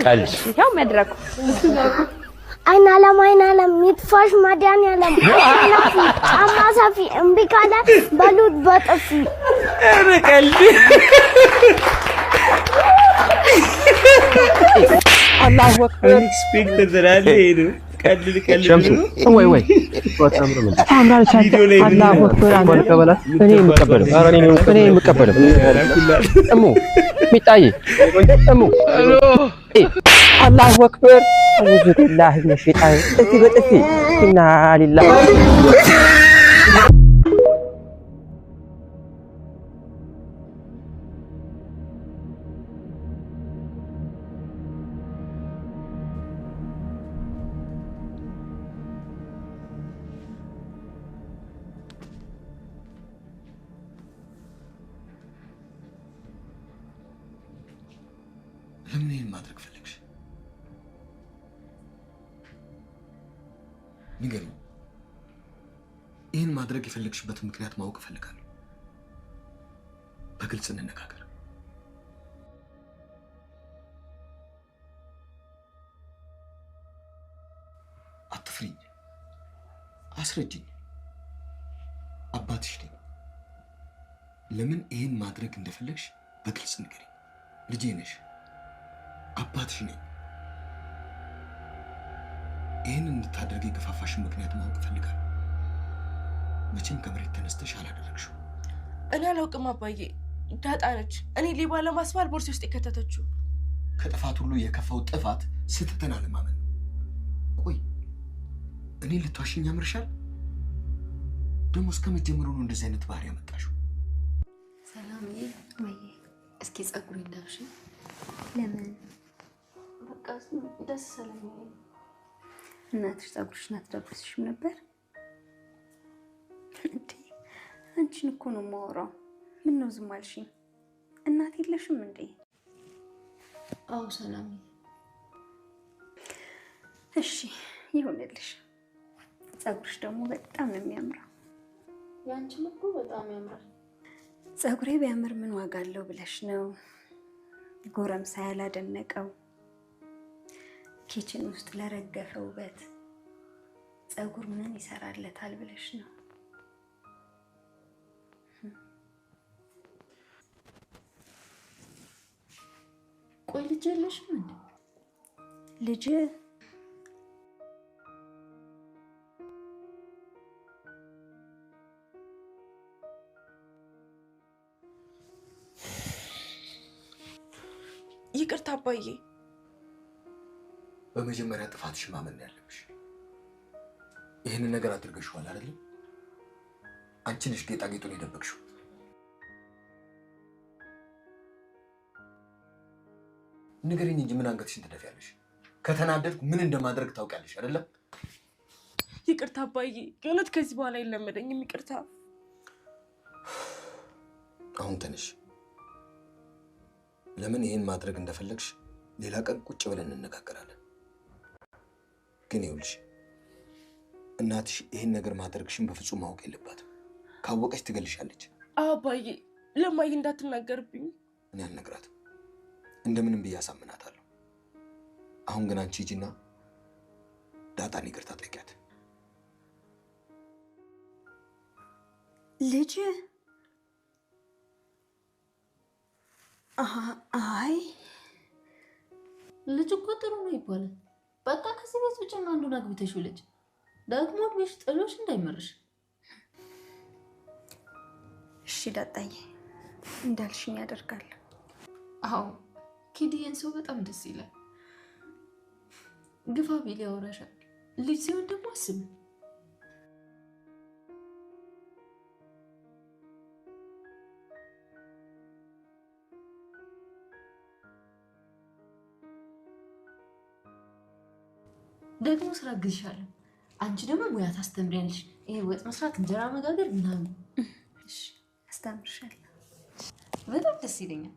ቀልድ ያው መድረኩ አይን አለም ይጥፋሽ ማዳን ያለም ጫማ ሰፊ እምቢ ካለ በሉት በጥፊ ቀልድ አላሁ አክበር ኤክስፔክተር ዘራለኝ ቀልድ ወይ ወጣምሩ ምን አምራለች አላሁ አክበር አንተ እኔ የምቀበለው እሙ ሚጣይ እሙ አላሁ አክበር አውዙ ቢላሂ ሚነ ሸይጣን በጥፊ ኢና ሊላሂ ለምን ይሄን ማድረግ ፈለግሽ? ንገሪኝ። ይሄን ማድረግ የፈለግሽበትን ምክንያት ማወቅ እፈልጋለሁ። በግልጽ እንነጋገር። አትፍሪኝ፣ አስረጅኝ። አባትሽ ነኝ። ለምን ይሄን ማድረግ እንደፈለግሽ በግልጽ ንገሪኝ። ልጄ ነሽ። አባትሽ ነኝ። ይህን እንድታደርጊ የገፋፋሽን ምክንያት ማወቅ እፈልጋለሁ። መቼም ከመሬት ተነስተሽ አላደረግሽው። እኔ አላውቅም አባዬ። ዳጣ ነች እኔ ሌባ ለማስባል ቦርሴ ውስጥ የከተተችው። ከጥፋት ሁሉ የከፋው ጥፋት ስህተትን አለማመን ነው። ቆይ እኔ ልትዋሽኝ ያምርሻል? ደግሞ እስከ መጀመሩ ነው እንደዚህ አይነት ባህሪ ያመጣሽው? ሰላምዬ ወይ እስኪ ጸጉሬ እንዳልሽ ለምን በቃ ደስ ሰለኝ። እናትሽ ጸጉርሽን አትደብስሽም ነበር እንዴ? አንቺን እኮ ነው የማወራው። ምን ነው ዝም አልሽኝ? እናት የለሽም እንዴ? አዎ ሰላምዬ። እሺ ይሁንልሽ። ጸጉርሽ ደግሞ በጣም ነው የሚያምረው። ያንቺም እኮ በጣም ያምራል። ጸጉሬ ቢያምር ምን ዋጋ አለው ብለሽ ነው ጎረምሳ ያላደነቀው? ኪችን ውስጥ ለረገፈ ውበት ጸጉር ምን ይሰራለታል ብለሽ ነው? ቆይ ልጅ የለሽም እንዴ? ልጅ ይቅርታ አባዬ። በመጀመሪያ ጥፋትሽ ማመን ያለብሽ። ይህንን ነገር አድርገሽዋል አይደል? አንቺ ነሽ ጌጣጌጡን የደበቅሽው። ንገሪኝ እንጂ ምን አንገትሽን ትደፊያለሽ? ከተናደድኩ ምን እንደማድረግ ታውቂያለሽ አይደለም? ይቅርታ አባዬ፣ የእውነት ከዚህ በኋላ አይለመደኝም። ይቅርታ። አሁን ተነሽ። ለምን ይሄን ማድረግ እንደፈለግሽ ሌላ ቀን ቁጭ ብለን እንነጋገራለን። ግን ይኸውልሽ እናትሽ ይሄን ነገር ማድረግሽን በፍጹም ማወቅ የለባትም። ካወቀች ትገልሻለች። አባዬ ለማይ እንዳትናገርብኝ። እኔ አልነግራትም። እንደምንም ብዬ አሳምናታለሁ። አሁን ግን አንቺ ሂጂና ዳጣን ይቅርታ ጠይቂያት። ልጅ አይ ልጅ እኮ ጥሩ ነው ይባላል። በቃ ከዚህ ቤት ውጭ ነው አንዱን አግብተሽ ልጅ ደግሞ ቤሽ ጥሎሽ እንዳይመርሽ። እሺ ዳጣዬ እንዳልሽኝ ያደርጋል። አዎ ኪዲየን ሰው በጣም ደስ ይላል። ግፋ ቢል ያወራሻል። ልጅ ሲሆን ደግሞ አስብ። ደግሞ ስራ ግዝሻለሁ። አንቺ ደግሞ ሙያ ታስተምሪያለሽ። ይሄ ወጥ መስራት፣ እንጀራ መጋገር ምናምን። እሺ አስተምርሻለሁ። በጣም ደስ ይለኛል።